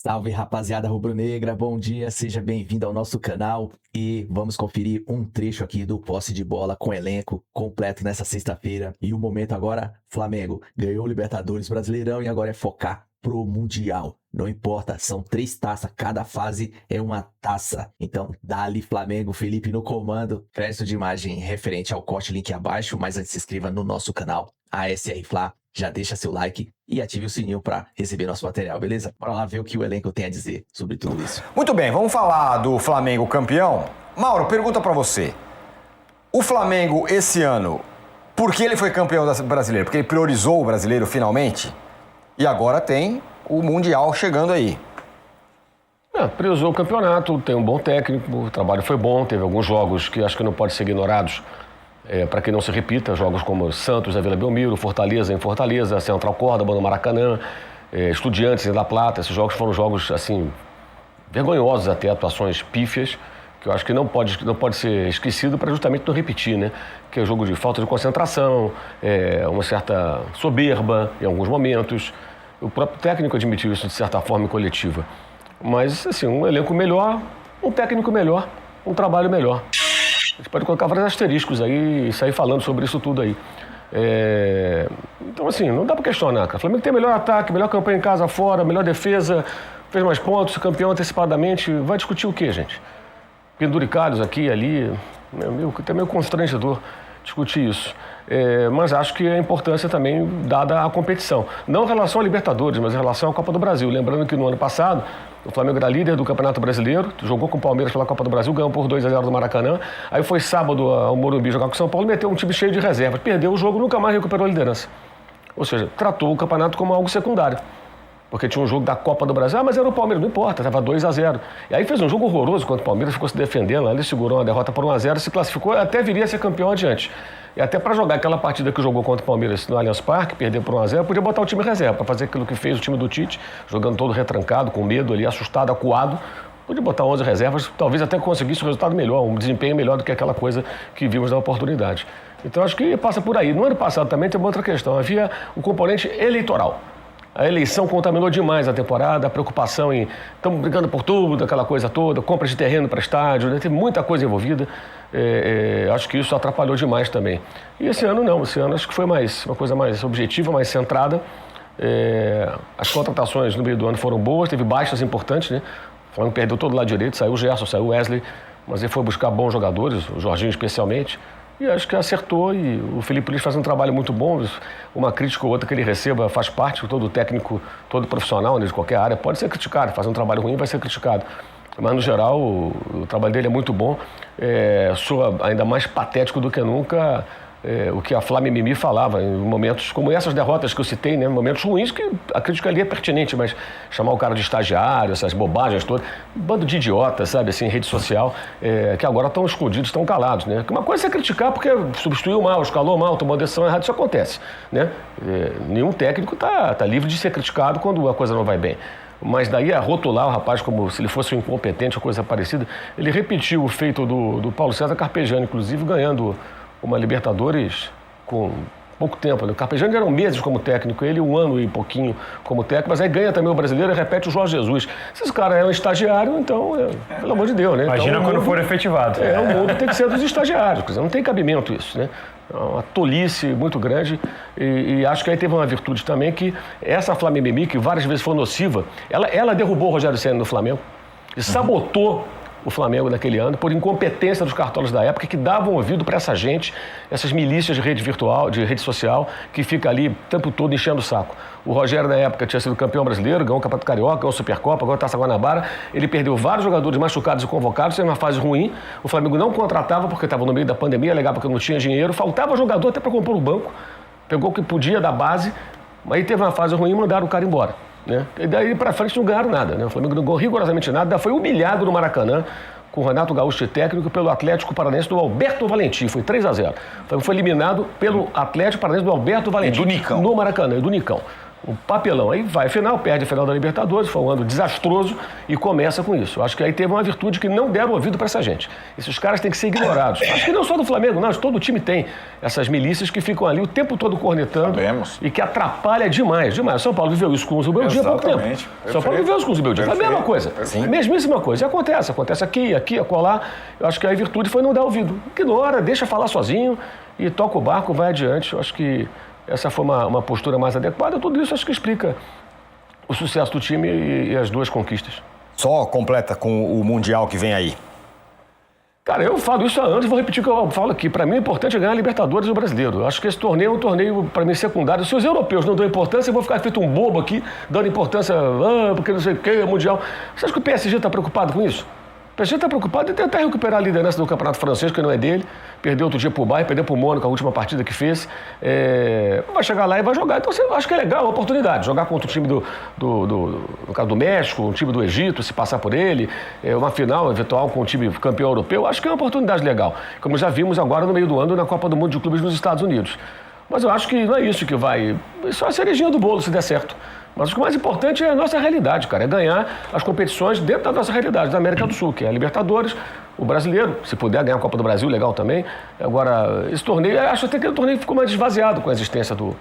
Salve, rapaziada rubro-negra, bom dia, seja bem-vindo ao nosso canal e vamos conferir um trecho aqui do posse de bola com elenco completo nessa sexta-feira. E o momento agora, Flamengo ganhou o Libertadores, Brasileirão e agora é focar pro Mundial. Não importa, são 3 taças, cada fase é uma taça. Então, dá-lhe Flamengo, Felipe no comando. Crédito de imagem referente ao corte, link abaixo, mas antes se inscreva no nosso canal, ASR Fla. Já deixa seu like e ative o sininho para receber nosso material, beleza? Bora lá ver o que o elenco tem a dizer sobre tudo isso. Muito bem, vamos falar do Flamengo campeão. Mauro, pergunta para você. O Flamengo esse ano, por que ele foi campeão brasileiro? Porque ele priorizou o brasileiro finalmente? E agora tem o Mundial chegando aí. Priorizou o campeonato, tem um bom técnico, o trabalho foi bom, teve alguns jogos que acho que não podem ser ignorados. Para que não se repita, jogos como Santos, a Vila Belmiro, Fortaleza em Fortaleza, Central Córdoba no Maracanã, Estudiantes em La Plata, esses jogos foram jogos assim vergonhosos até, atuações pífias, que eu acho que não pode ser esquecido para justamente não repetir, né? Que é o jogo de falta de concentração, uma certa soberba em alguns momentos. O próprio técnico admitiu isso de certa forma em coletiva. Mas assim, um elenco melhor, um técnico melhor, um trabalho melhor. A gente pode colocar vários asteriscos aí e sair falando sobre isso tudo aí. Então, assim, não dá para questionar, cara. O Flamengo tem melhor ataque, melhor campanha em casa, fora, melhor defesa, fez mais pontos, campeão antecipadamente. Vai discutir o quê, gente? Penduricalhos aqui e ali. Até meio constrangedor discutir isso. Mas acho que a importância também dada à competição. Não em relação à Libertadores, mas em relação à Copa do Brasil. Lembrando que no ano passado, o Flamengo era líder do Campeonato Brasileiro, jogou com o Palmeiras pela Copa do Brasil, ganhou por 2-0 do Maracanã. Aí foi sábado ao Morumbi jogar com o São Paulo, meteu um time cheio de reservas. Perdeu o jogo, nunca mais recuperou a liderança. Ou seja, tratou o campeonato como algo secundário. Porque tinha um jogo da Copa do Brasil, mas era o Palmeiras, não importa, estava 2-0. E aí fez um jogo horroroso contra o Palmeiras, ficou se defendendo, ele segurou uma derrota por 1-0, se classificou, até viria a ser campeão adiante. E até para jogar aquela partida que jogou contra o Palmeiras no Allianz Parque, perder por 1-0, podia botar o time reserva, para fazer aquilo que fez o time do Tite, jogando todo retrancado, com medo ali, assustado, acuado. Podia botar 11 reservas, talvez até conseguisse um resultado melhor, um desempenho melhor do que aquela coisa que vimos na oportunidade. Então acho que passa por aí. No ano passado também tem uma outra questão, havia o componente eleitoral. A eleição contaminou demais a temporada, a preocupação em estamos brigando por tudo, aquela coisa toda, compra de terreno para estádio, né? Tem muita coisa envolvida. Acho que isso atrapalhou demais também. E esse ano não, esse ano acho que foi uma coisa mais objetiva, mais centrada. As contratações no meio do ano foram boas, teve baixas importantes, né? O Flamengo perdeu todo o lado direito, saiu o Gerson, saiu o Wesley, mas ele foi buscar bons jogadores, o Jorginho especialmente. E acho que acertou e o Felipe Luiz faz um trabalho muito bom. Uma crítica ou outra que ele receba faz parte, todo técnico, todo profissional de qualquer área pode ser criticado, faz um trabalho ruim vai ser criticado. Mas no geral o trabalho dele é muito bom, soa ainda mais patético do que nunca o que a Flá Mimimi falava em momentos como essas derrotas que eu citei, né, momentos ruins que a crítica ali é pertinente, mas chamar o cara de estagiário, essas bobagens todas, um bando de idiotas, sabe, assim, em rede social, que agora estão escondidos, estão calados, né? Uma coisa é criticar porque substituiu mal, escalou mal, tomou decisão errada, isso acontece, né? Nenhum técnico tá livre de ser criticado quando a coisa não vai bem. Mas daí a rotular o rapaz como se ele fosse um incompetente ou coisa parecida, ele repetiu o feito do Paulo César Carpegiani, inclusive ganhando uma Libertadores com pouco tempo. O Carpegiani eram meses como técnico, ele 1 ano e pouquinho como técnico, mas aí ganha também o brasileiro e repete o Jorge Jesus. Se esse cara é um estagiário, então, pelo amor de Deus, né? Imagina então, quando for efetivado. O mundo tem que ser dos estagiários, quer dizer, não tem cabimento isso, né? É uma tolice muito grande e acho que aí teve uma virtude também que essa Flá Mimimi, que várias vezes foi nociva, ela derrubou o Rogério Ceni no Flamengo e sabotou o Flamengo naquele ano por incompetência dos cartolas da época que davam ouvido para essa gente, essas milícias de rede virtual, de rede social, que fica ali o tempo todo enchendo o saco. O Rogério, na época, tinha sido campeão brasileiro, ganhou o Campeonato Carioca, ganhou a Supercopa, ganhou a Taça Guanabara. Ele perdeu vários jogadores machucados e convocados, teve uma fase ruim. O Flamengo não contratava porque estava no meio da pandemia, alegava que não tinha dinheiro, faltava jogador até para compor o banco. Pegou o que podia da base, mas aí teve uma fase ruim e mandaram o cara embora, né? E daí para frente não ganharam nada, né? O Flamengo não ganhou rigorosamente nada, foi humilhado no Maracanã com o Renato Gaúcho técnico pelo Atlético Paranaense do Alberto Valentim, foi 3-0. O Flamengo foi eliminado pelo Atlético Paranaense do Alberto Valentim. E do Nicão. No Maracanã, e do Nicão. Um papelão. Aí vai final, perde a final da Libertadores, foi um ano desastroso e começa com isso. Acho que aí teve uma virtude que não deram ouvido para essa gente. Esses caras têm que ser ignorados. Acho que não só do Flamengo, não. Todo time tem essas milícias que ficam ali o tempo todo cornetando. Sabemos. E que atrapalha demais, demais. São Paulo viveu isso com o Zubeldia há pouco tempo. Perfeito. São Paulo viveu isso com o Zubeldia. Foi a mesma coisa. Sim. A mesmíssima coisa. E acontece aqui, acolá. Eu acho que a virtude foi não dar ouvido. Ignora, deixa falar sozinho e toca o barco, vai adiante. Eu acho que essa foi uma postura mais adequada. Tudo isso acho que explica o sucesso do time e as duas conquistas. Só completa com o Mundial que vem aí. Cara, eu falo isso há anos, vou repetir o que eu falo aqui. Para mim, o importante é ganhar a Libertadores e o Brasileiro. Eu acho que esse torneio é um torneio, para mim, secundário. Se os europeus não dão importância, eu vou ficar feito um bobo aqui, dando importância, porque não sei o que, Mundial. Você acha que o PSG está preocupado com isso? O PSG está preocupado em tentar recuperar a liderança do Campeonato Francês, que não é dele. Perdeu outro dia pro Bayern, perdeu pro Mônaco a última partida que fez. Vai chegar lá e vai jogar. Então, eu acho que é legal a oportunidade. Jogar contra o time no caso do México, um time do Egito, se passar por ele. Uma final eventual com um time campeão europeu. Acho que é uma oportunidade legal. Como já vimos agora no meio do ano na Copa do Mundo de Clubes nos Estados Unidos. Mas eu acho que não é isso que vai... Isso é a cerejinha do bolo, se der certo. Mas o que mais importante é a nossa realidade, cara. É ganhar as competições dentro da nossa realidade, da América do Sul, que é a Libertadores, o Brasileiro, se puder ganhar a Copa do Brasil, legal também. Agora, esse torneio, acho até que o torneio ficou mais esvaziado com a existência do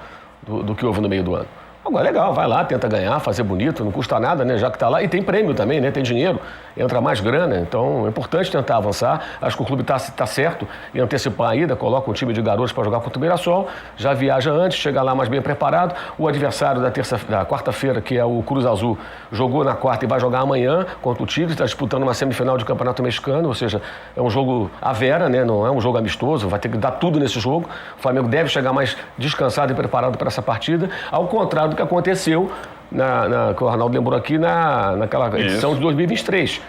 que houve no meio do ano. Agora, legal, vai lá, tenta ganhar, fazer bonito, não custa nada, né, já que tá lá. E tem prêmio também, né, tem dinheiro, entra mais grana, então é importante tentar avançar. Acho que o clube tá certo em antecipar a ida, coloca um time de garotos para jogar contra o Mirassol, já viaja antes, chega lá mais bem preparado. O adversário da quarta-feira, que é o Cruz Azul, jogou na quarta e vai jogar amanhã contra o Tigre, está disputando uma semifinal de Campeonato Mexicano, ou seja, é um jogo à vera, né, não é um jogo amistoso, vai ter que dar tudo nesse jogo. O Flamengo deve chegar mais descansado e preparado para essa partida, ao contrário do que aconteceu, que o Arnaldo lembrou aqui, naquela edição de 2023.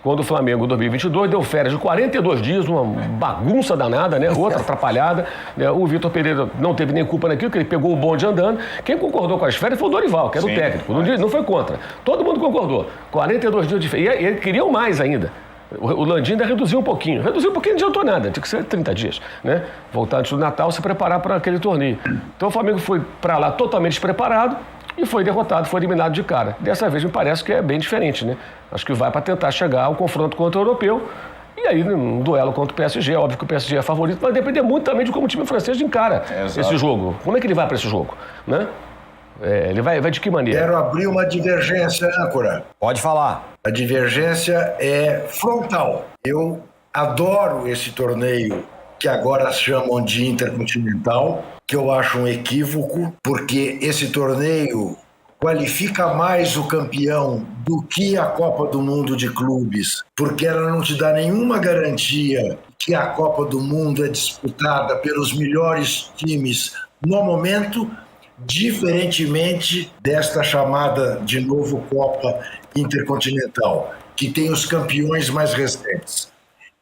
Quando o Flamengo, em 2022, deu férias de 42 dias, uma bagunça danada, né? Outra atrapalhada. Né? O Vitor Pereira não teve nem culpa naquilo, porque ele pegou o bonde andando. Quem concordou com as férias foi o Dorival, que era o técnico. Não foi contra. Todo mundo concordou. 42 dias de férias. E ele queria mais ainda. O Landim ainda reduziu um pouquinho. Reduziu um pouquinho, não adiantou nada. Tinha que ser 30 dias, né? Voltar antes do Natal, se preparar para aquele torneio. Então o Flamengo foi para lá totalmente despreparado e foi derrotado, foi eliminado de cara. Dessa vez me parece que é bem diferente, né? Acho que vai para tentar chegar ao confronto contra o europeu. E aí, num duelo contra o PSG, é óbvio que o PSG é favorito, mas vai depender muito também de como o time francês encara esse jogo. Como é que ele vai para esse jogo, né? Ele vai de que maneira? Quero abrir uma divergência, âncora. Pode falar. A divergência é frontal. Eu adoro esse torneio que agora chamam de Intercontinental, que eu acho um equívoco, porque esse torneio qualifica mais o campeão do que a Copa do Mundo de Clubes, porque ela não te dá nenhuma garantia que a Copa do Mundo é disputada pelos melhores times no momento, diferentemente desta chamada, de novo, Copa Intercontinental, que tem os campeões mais recentes.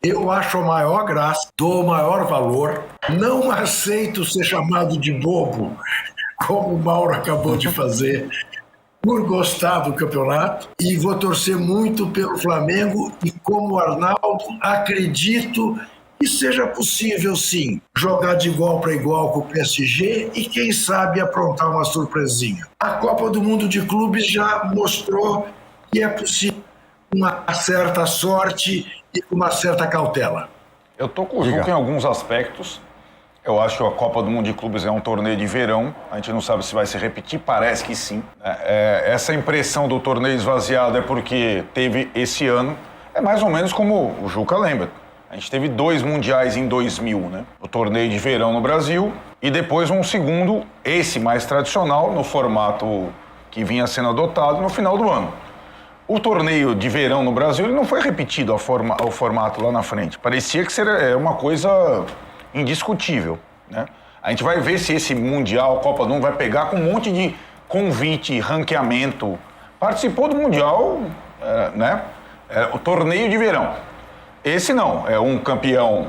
Eu acho a maior graça, dou o maior valor, não aceito ser chamado de bobo, como o Mauro acabou de fazer, por gostar do campeonato, e vou torcer muito pelo Flamengo, e como Arnaldo, acredito que seja possível, sim, jogar de igual para igual com o PSG e, quem sabe, aprontar uma surpresinha. A Copa do Mundo de Clubes já mostrou que é possível uma certa sorte e com uma certa cautela. Eu tô com o Juca em alguns aspectos. Eu acho que a Copa do Mundo de Clubes é um torneio de verão. A gente não sabe se vai se repetir, parece que sim. Essa impressão do torneio esvaziado é porque teve esse ano. É mais ou menos como o Juca lembra. A gente teve 2 mundiais em 2000, né? O torneio de verão no Brasil e depois um segundo, esse mais tradicional, no formato que vinha sendo adotado no final do ano. O torneio de verão no Brasil ele não foi repetido ao formato lá na frente. Parecia que seria uma coisa indiscutível, né? A gente vai ver se esse Mundial, Copa do Mundo, vai pegar com um monte de convite, ranqueamento. Participou do Mundial, né? O torneio de verão. Esse não, é um campeão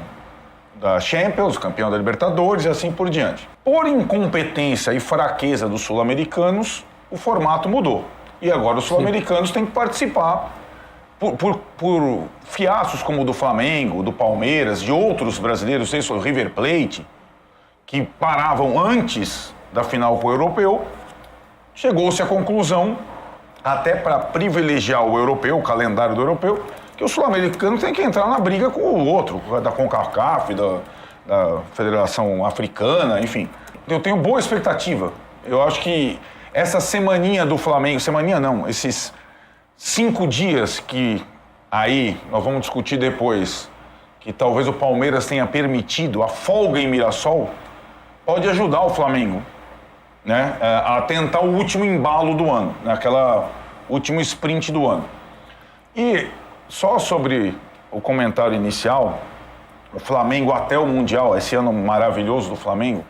da Champions, campeão da Libertadores e assim por diante. Por incompetência e fraqueza dos sul-americanos, o formato mudou. E agora os sul-americanos têm que participar por fiascos como o do Flamengo, do Palmeiras, de outros brasileiros, sei se o River Plate, que paravam antes da final com o europeu, chegou-se à conclusão, até para privilegiar o europeu, o calendário do europeu, que o sul-americano tem que entrar na briga com o outro, da CONCACAF, da Federação Africana, enfim. Eu tenho boa expectativa. Eu acho que essa semaninha do Flamengo, semaninha não, esses 5 dias que aí nós vamos discutir depois, que talvez o Palmeiras tenha permitido, a folga em Mirassol, pode ajudar o Flamengo, né, a tentar o último embalo do ano, naquela último sprint do ano. E só sobre o comentário inicial, o Flamengo até o Mundial, esse ano maravilhoso do Flamengo,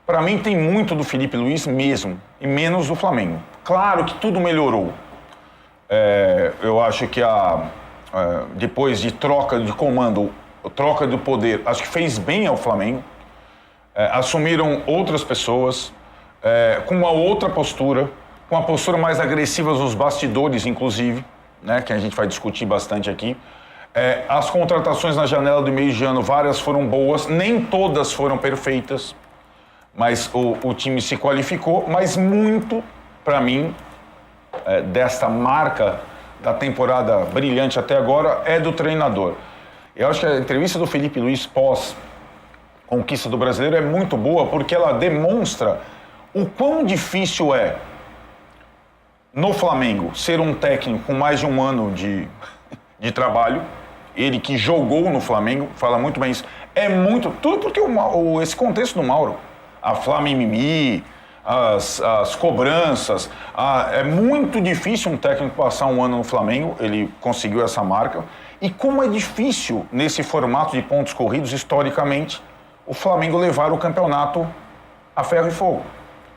para mim tem muito do Felipe Luiz mesmo, e menos do Flamengo. Claro que tudo melhorou. Eu acho que depois de troca de comando, troca de poder, acho que fez bem ao Flamengo. Assumiram outras pessoas, com uma outra postura, com uma postura mais agressiva nos bastidores, inclusive, né, que a gente vai discutir bastante aqui. As contratações na janela do meio de ano, várias foram boas, nem todas foram perfeitas, mas o time se qualificou, mas muito, para mim, desta marca da temporada brilhante até agora é do treinador. Eu acho que a entrevista do Felipe Luiz pós-conquista do Brasileiro é muito boa, porque ela demonstra o quão difícil é no Flamengo ser um técnico com mais de um ano de trabalho. Ele que jogou no Flamengo, fala muito bem isso. Tudo porque esse contexto do Mauro, a Flamimimi, as cobranças, é muito difícil um técnico passar um ano no Flamengo, ele conseguiu essa marca. E como é difícil, nesse formato de pontos corridos, historicamente, o Flamengo levar o campeonato a ferro e fogo.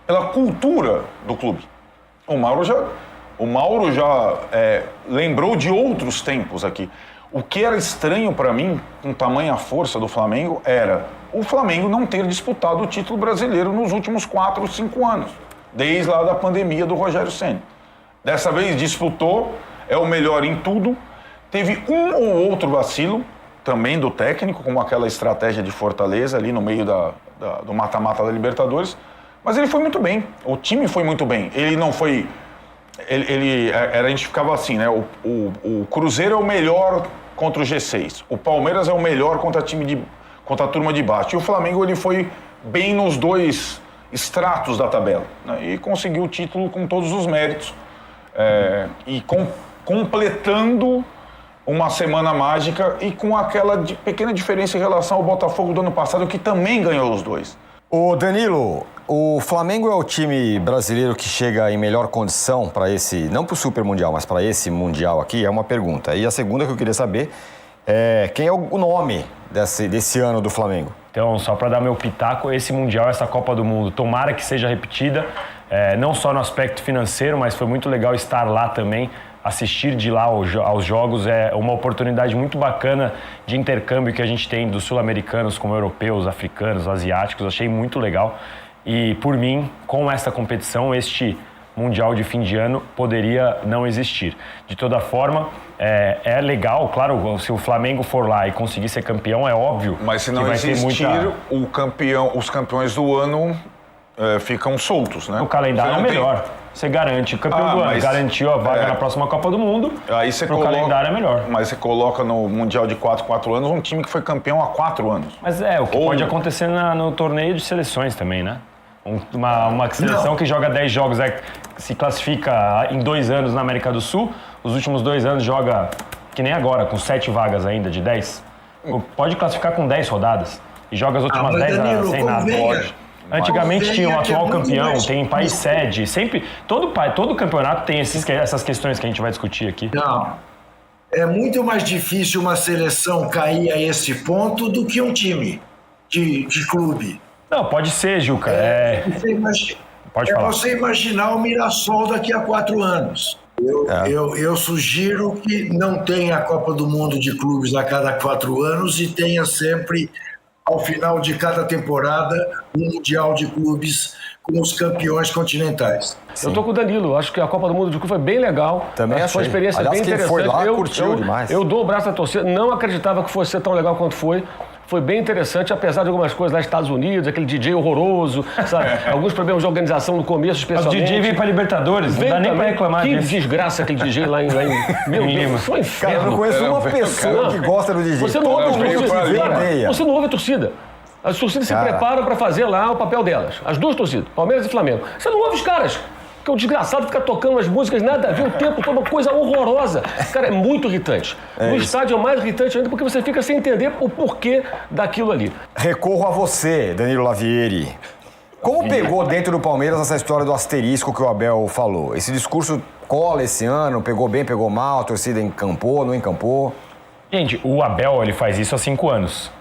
Pela cultura do clube. O Mauro já lembrou de outros tempos aqui. O que era estranho para mim, com tamanha força do Flamengo, era o Flamengo não ter disputado o título brasileiro nos últimos 4 ou 5 anos, desde lá da pandemia do Rogério Ceni. Dessa vez disputou, é o melhor em tudo. Teve um ou outro vacilo, também do técnico, como aquela estratégia de Fortaleza ali no meio do mata-mata da Libertadores, mas ele foi muito bem, o time foi muito bem. Ele não foi... a gente ficava assim, né? O Cruzeiro é o melhor contra o G6, o Palmeiras é o melhor contra a turma de baixo, e o Flamengo ele foi bem nos 2 estratos da tabela, né? E conseguiu o título com todos os méritos, completando uma semana mágica e com aquela pequena diferença em relação ao Botafogo do ano passado, que também ganhou os 2. Ô Danilo, o Flamengo é o time brasileiro que chega em melhor condição para esse, não para o Super Mundial, mas para esse Mundial aqui? É uma pergunta. E a segunda que eu queria saber é quem é o nome desse ano do Flamengo? Então, só para dar meu pitaco, esse Mundial, essa Copa do Mundo, tomara que seja repetida, não só no aspecto financeiro, mas foi muito legal estar lá também, assistir de lá aos jogos. É uma oportunidade muito bacana de intercâmbio que a gente tem dos sul-americanos com europeus, africanos, asiáticos, achei muito legal. E, por mim, com essa competição, este Mundial de fim de ano poderia não existir. De toda forma, é legal, claro, se o Flamengo for lá e conseguir ser campeão, é óbvio. Mas se não existir, os campeões do ano ficam soltos, né? O calendário é melhor. Você garante o campeão do ano, garantiu a vaga na próxima Copa do Mundo, aí você calendário é melhor. Mas você coloca no Mundial de 4 anos um time que foi campeão há 4 anos. Mas o que pode acontecer no torneio de seleções também, né? Uma seleção que joga 10 jogos, se classifica em 2 anos na América do Sul, os últimos 2 anos joga, que nem agora, com 7 vagas ainda de 10. Pode classificar com 10 rodadas e joga as últimas 10 sem nada. Antigamente tinha o atual campeão, tem país sede, sempre, todo campeonato tem essas questões que a gente vai discutir aqui. Não, é muito mais difícil uma seleção cair a esse ponto do que um time de clube. Não, pode ser, Juca. Pode falar. Você imaginar o Mirassol daqui a 4 anos. Eu sugiro que não tenha a Copa do Mundo de clubes a cada 4 anos e tenha sempre, ao final de cada temporada, um Mundial de clubes com os campeões continentais. Sim. Eu tô com o Danilo, acho que a Copa do Mundo de clube foi bem legal. Também achei. Foi uma experiência bem interessante. Foi lá, curtiu demais. Eu dou o braço à torcida, não acreditava que fosse ser tão legal quanto foi. foi bem interessante, apesar de algumas coisas lá nos Estados Unidos, aquele DJ horroroso, sabe? Alguns problemas de organização no começo, especialmente. Mas o DJ veio pra Libertadores, não dá nem pra reclamar que disso. Que desgraça aquele DJ lá em Meu Deus, foi um inferno. Cara, eu não conheço uma pessoa que gosta do DJ. Você não ouve a torcida. odeia. Você não ouve a torcida. As torcidas se preparam para fazer lá o papel delas. As duas torcidas, Palmeiras e Flamengo. Você não ouve os caras. Porque o desgraçado fica tocando as músicas, nada a ver, o tempo todo, uma coisa horrorosa. Cara, é muito irritante. No estádio é mais irritante ainda porque você fica sem entender o porquê daquilo ali. Recorro a você, Danilo Lavieri. Como pegou dentro do Palmeiras essa história do asterisco que o Abel falou? Esse discurso cola esse ano, pegou bem, pegou mal, a torcida encampou, não encampou? Gente, o Abel, ele faz isso há 5 anos.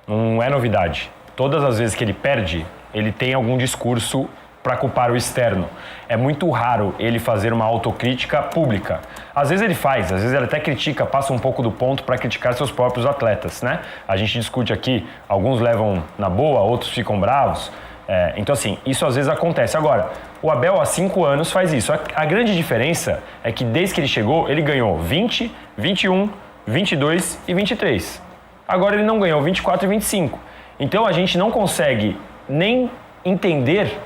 Não é novidade. Todas as vezes que ele perde, ele tem algum discurso para culpar o externo. É muito raro ele fazer uma autocrítica pública. Às vezes ele faz, às vezes ele até critica, passa um pouco do ponto para criticar seus próprios atletas, né? A gente discute aqui, alguns levam na boa, outros ficam bravos. Então, assim, isso às vezes acontece. Agora, o Abel há 5 anos faz isso. A grande diferença é que desde que ele chegou, ele ganhou 20, 21, 22 e 23. Agora ele não ganhou 24 e 25. Então a gente não consegue nem entender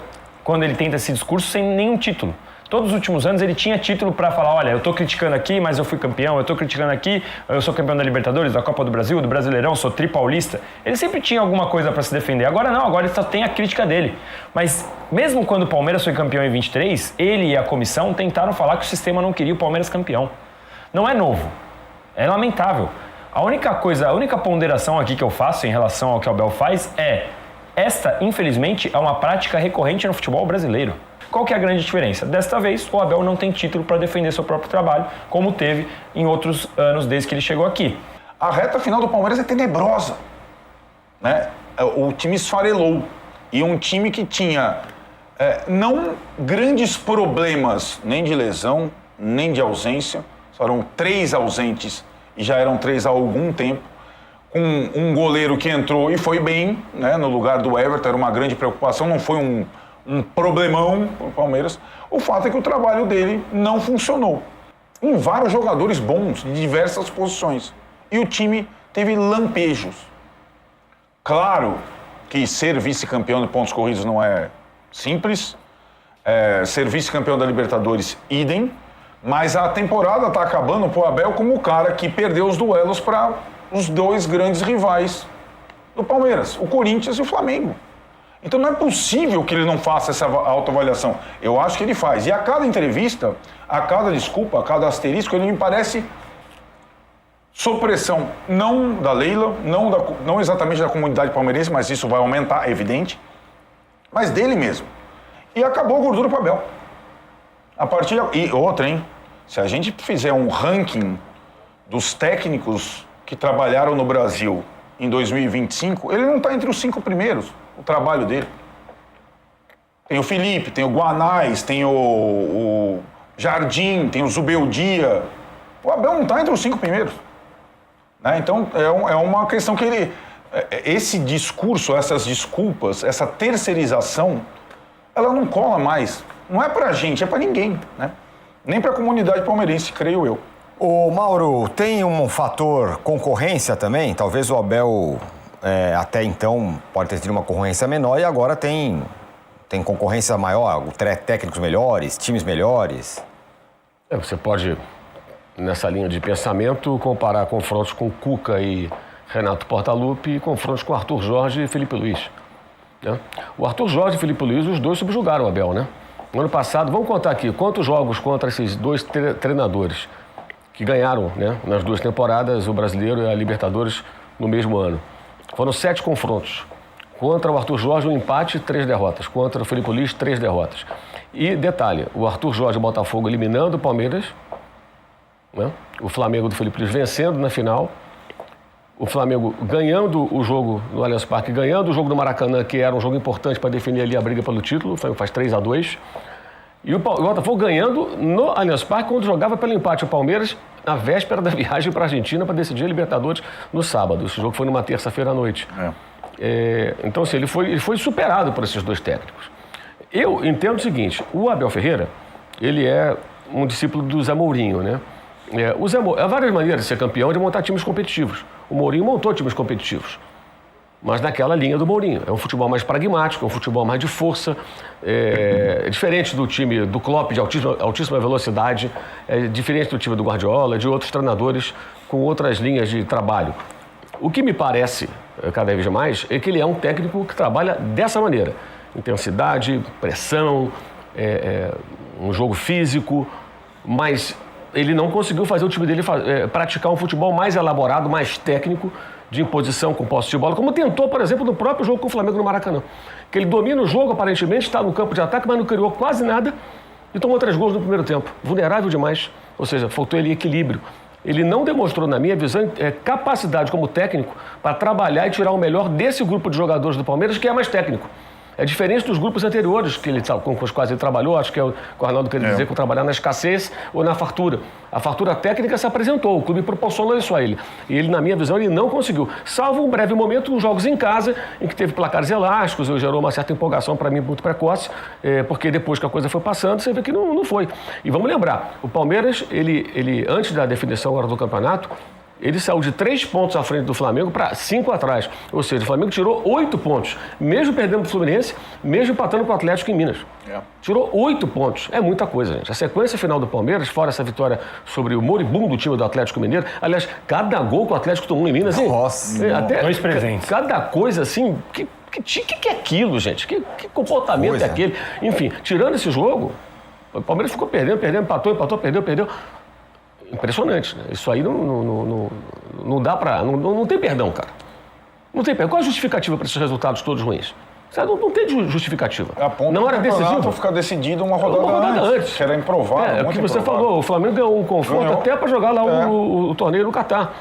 quando ele tenta esse discurso sem nenhum título. Todos os últimos anos ele tinha título para falar, olha, eu estou criticando aqui, mas eu fui campeão, eu estou criticando aqui, eu sou campeão da Libertadores, da Copa do Brasil, do Brasileirão, sou tripaulista. Ele sempre tinha alguma coisa para se defender. Agora não, agora ele só tem a crítica dele. Mas mesmo quando o Palmeiras foi campeão em 23, ele e a comissão tentaram falar que o sistema não queria o Palmeiras campeão. Não é novo, é lamentável. A única ponderação aqui que eu faço em relação ao que o Abel faz é esta, infelizmente, é uma prática recorrente no futebol brasileiro. Qual que é a grande diferença? Desta vez, o Abel não tem título para defender seu próprio trabalho, como teve em outros anos desde que ele chegou aqui. A reta final do Palmeiras é tenebrosa, né? O time esfarelou. E um time que tinha não grandes problemas nem de lesão, nem de ausência. Só eram 3 ausentes e já eram 3 há algum tempo. Com um goleiro que entrou e foi bem, né, no lugar do Everton, era uma grande preocupação, não foi um problemão para o Palmeiras. O fato é que o trabalho dele não funcionou. Em vários jogadores bons, de diversas posições. E o time teve lampejos. Claro que ser vice-campeão de pontos corridos não é simples. Ser vice-campeão da Libertadores, idem. Mas a temporada está acabando para o Abel como o cara que perdeu os duelos para os 2 grandes rivais do Palmeiras, o Corinthians e o Flamengo. Então não é possível que ele não faça essa autoavaliação. Eu acho que ele faz. E a cada entrevista, a cada desculpa, a cada asterisco, ele me parece sob pressão, não da Leila, não exatamente da comunidade palmeirense, mas isso vai aumentar, é evidente, mas dele mesmo. E acabou a gordura para o Abel. A partir e outra, hein? Se a gente fizer um ranking dos técnicos que trabalharam no Brasil em 2025, ele não está entre os 5 primeiros, o trabalho dele. Tem o Felipe, tem o Guanais, tem o Jardim, tem o Zubeldia. O Abel não está entre os 5 primeiros. Né? Então, é uma questão que ele... Esse discurso, essas desculpas, essa terceirização, ela não cola mais. Não é pra gente, é pra ninguém, né? Nem pra comunidade palmeirense, creio eu. Ô Mauro, tem um fator concorrência também? Talvez o Abel, até então, pode ter tido uma concorrência menor e agora tem concorrência maior, técnicos melhores, times melhores. Você pode, nessa linha de pensamento, comparar confrontos com Cuca e Renato Portaluppi e confrontos com Arthur Jorge e Felipe Luiz. Né? O Arthur Jorge e Felipe Luiz, os dois subjugaram o Abel, né? No ano passado, vamos contar aqui, quantos jogos contra esses 2 treinadores que ganharam, né, nas 2 temporadas, o Brasileiro e a Libertadores no mesmo ano. Foram 7 confrontos. Contra o Arthur Jorge, um empate e 3 derrotas. Contra o Felipe Luiz, 3 derrotas. E, detalhe, o Arthur Jorge e o Botafogo eliminando o Palmeiras, né? O Flamengo do Felipe Luiz vencendo na final, o Flamengo ganhando o jogo no Allianz Parque, ganhando o jogo do Maracanã, que era um jogo importante para definir ali a briga pelo título, o Flamengo faz 3-2. E o Botafogo ganhando no Allianz Parque, quando jogava pelo empate o Palmeiras, na véspera da viagem para a Argentina para decidir a Libertadores no sábado. Esse jogo foi numa terça-feira à noite. Então, assim, ele foi superado por esses 2 técnicos. Eu entendo o seguinte, o Abel Ferreira, ele é um discípulo do Zé Mourinho, né? Há várias maneiras de ser campeão, de montar times competitivos. O Mourinho montou times competitivos. mas naquela linha do Mourinho. É um futebol mais pragmático, é um futebol mais de força, é diferente do time do Klopp, de altíssima velocidade, é diferente do time do Guardiola, de outros treinadores com outras linhas de trabalho. O que me parece, cada vez mais, é que ele é um técnico que trabalha dessa maneira. Intensidade, pressão, um jogo físico, mas ele não conseguiu fazer o time dele praticar um futebol mais elaborado, mais técnico, de imposição com posse de bola, como tentou, por exemplo, no próprio jogo com o Flamengo no Maracanã. Que ele domina o jogo, aparentemente, está no campo de ataque, mas não criou quase nada e tomou 3 gols no primeiro tempo. Vulnerável demais, ou seja, faltou ele equilíbrio. Ele não demonstrou, na minha visão, capacidade como técnico para trabalhar e tirar o melhor desse grupo de jogadores do Palmeiras, que é mais técnico. É diferente dos grupos anteriores com os quais ele trabalhou, acho que o Arnaldo queria dizer que trabalhar na escassez ou na fartura. A fartura técnica se apresentou, o clube proporcionou isso a ele. E ele, na minha visão, ele não conseguiu. Salvo um breve momento, nos jogos em casa, em que teve placares elásticos, gerou uma certa empolgação para mim muito precoce, porque depois que a coisa foi passando, você vê que não foi. E vamos lembrar, o Palmeiras, ele antes da definição agora do campeonato, ele saiu de 3 pontos à frente do Flamengo para 5 atrás. Ou seja, o Flamengo tirou 8 pontos. Mesmo perdendo para o Fluminense, mesmo empatando com o Atlético em Minas. Tirou 8 pontos. É muita coisa, gente. A sequência final do Palmeiras, fora essa vitória sobre o moribundo time do Atlético Mineiro. Aliás, cada gol que o Atlético tomou em Minas... Nossa! Até 2 presentes. Cada coisa assim... Que é aquilo, gente? Que comportamento é aquele? Enfim, tirando esse jogo, o Palmeiras ficou perdendo, empatou, perdeu. Impressionante, né? Isso aí não dá pra... Não tem perdão, cara. Não tem perdão. Qual a justificativa para esses resultados todos ruins? Não tem justificativa. Na hora decisiva, ficar decidido uma rodada antes. Que era improvável. É o que você falou. O Flamengo ganhou um confronto até para jogar lá o torneio no Catar.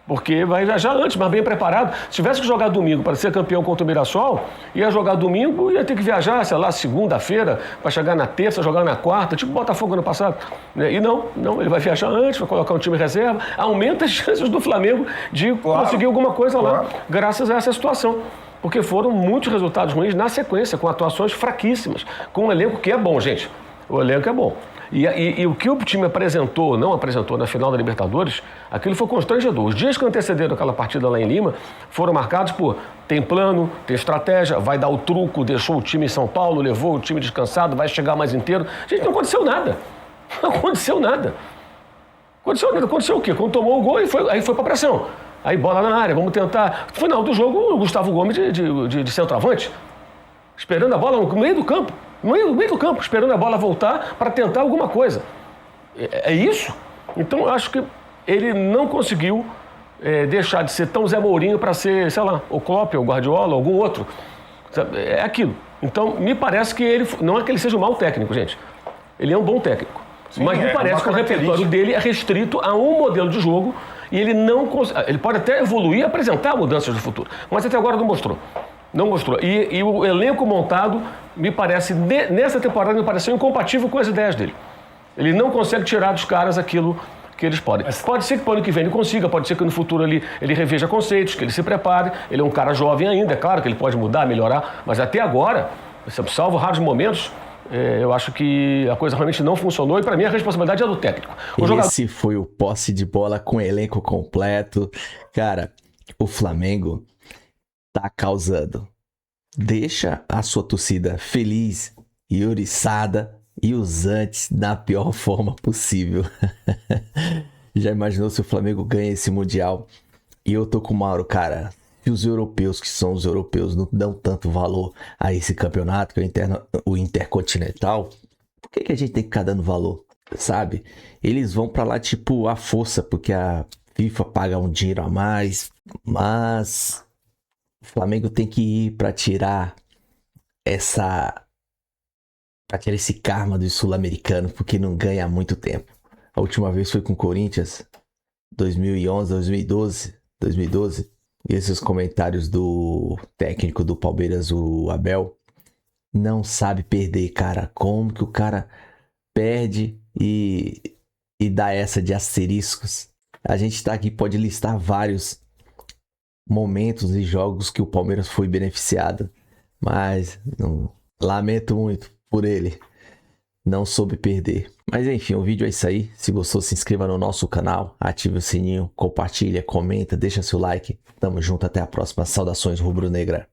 Porque vai viajar antes, mas bem preparado. Se tivesse que jogar domingo para ser campeão contra o Mirassol, ia jogar domingo, ia ter que viajar, sei lá, segunda-feira, para chegar na terça, jogar na quarta, tipo Botafogo ano passado. E não, ele vai viajar antes, vai colocar um time reserva, aumenta as chances do Flamengo de conseguir alguma coisa lá, graças a essa situação. Porque foram muitos resultados ruins na sequência, com atuações fraquíssimas, com um elenco que é bom, gente. O elenco é bom. E o que o time apresentou, não apresentou na final da Libertadores, aquilo foi constrangedor. Os dias que antecederam aquela partida lá em Lima foram marcados por tem plano, tem estratégia, vai dar o truco, deixou o time em São Paulo, levou o time descansado, vai chegar mais inteiro. Gente, não aconteceu nada. Não aconteceu nada. Aconteceu o quê? Quando tomou o gol, aí foi pra pressão. Aí bola na área, vamos tentar. No final do jogo, o Gustavo Gomes de centroavante, esperando a bola no meio do campo. No meio do campo, esperando a bola voltar para tentar alguma coisa. É isso? Então, eu acho que ele não conseguiu deixar de ser tão Zé Mourinho para ser, sei lá, o Klopp, o Guardiola, algum outro. É aquilo. Então, me parece que ele... Não é que ele seja um mau técnico, gente. Ele é um bom técnico. Sim, mas me parece que o repertório dele é restrito a um modelo de jogo e ele não... Ele pode até evoluir e apresentar mudanças do futuro, mas até agora não mostrou. Não mostrou. E o elenco montado, me parece, nessa temporada, me pareceu incompatível com as ideias dele. Ele não consegue tirar dos caras aquilo que eles podem. Pode ser que para o ano que vem ele consiga, pode ser que no futuro ele reveja conceitos, que ele se prepare. Ele é um cara jovem ainda, é claro que ele pode mudar, melhorar, mas até agora, salvo raros momentos, eu acho que a coisa realmente não funcionou e para mim a responsabilidade é do técnico. Esse foi o posse de bola com elenco completo. Cara, o Flamengo tá causando. Deixa a sua torcida feliz e ouriçada e os antes da pior forma possível. Já imaginou se o Flamengo ganha esse Mundial? E eu tô com o Mauro, cara. Se os europeus, que são os europeus, não dão tanto valor a esse campeonato, que é o Intercontinental, por que a gente tem que ficar dando valor? Sabe? Eles vão pra lá tipo à força, porque a FIFA paga um dinheiro a mais, mas o Flamengo tem que ir para tirar esse karma do sul-americano, porque não ganha há muito tempo. A última vez foi com o Corinthians, 2011, 2012. E esses comentários do técnico do Palmeiras, o Abel, não sabe perder, cara. Como que o cara perde e dá essa de asteriscos? A gente tá aqui, pode listar vários momentos e jogos que o Palmeiras foi beneficiado, mas lamento muito por ele. não soube perder. Mas enfim, o vídeo é isso aí. Se gostou, se inscreva no nosso canal, ative o sininho, compartilha, comenta, deixa seu like. Tamo junto, até a próxima. Saudações rubro-negra.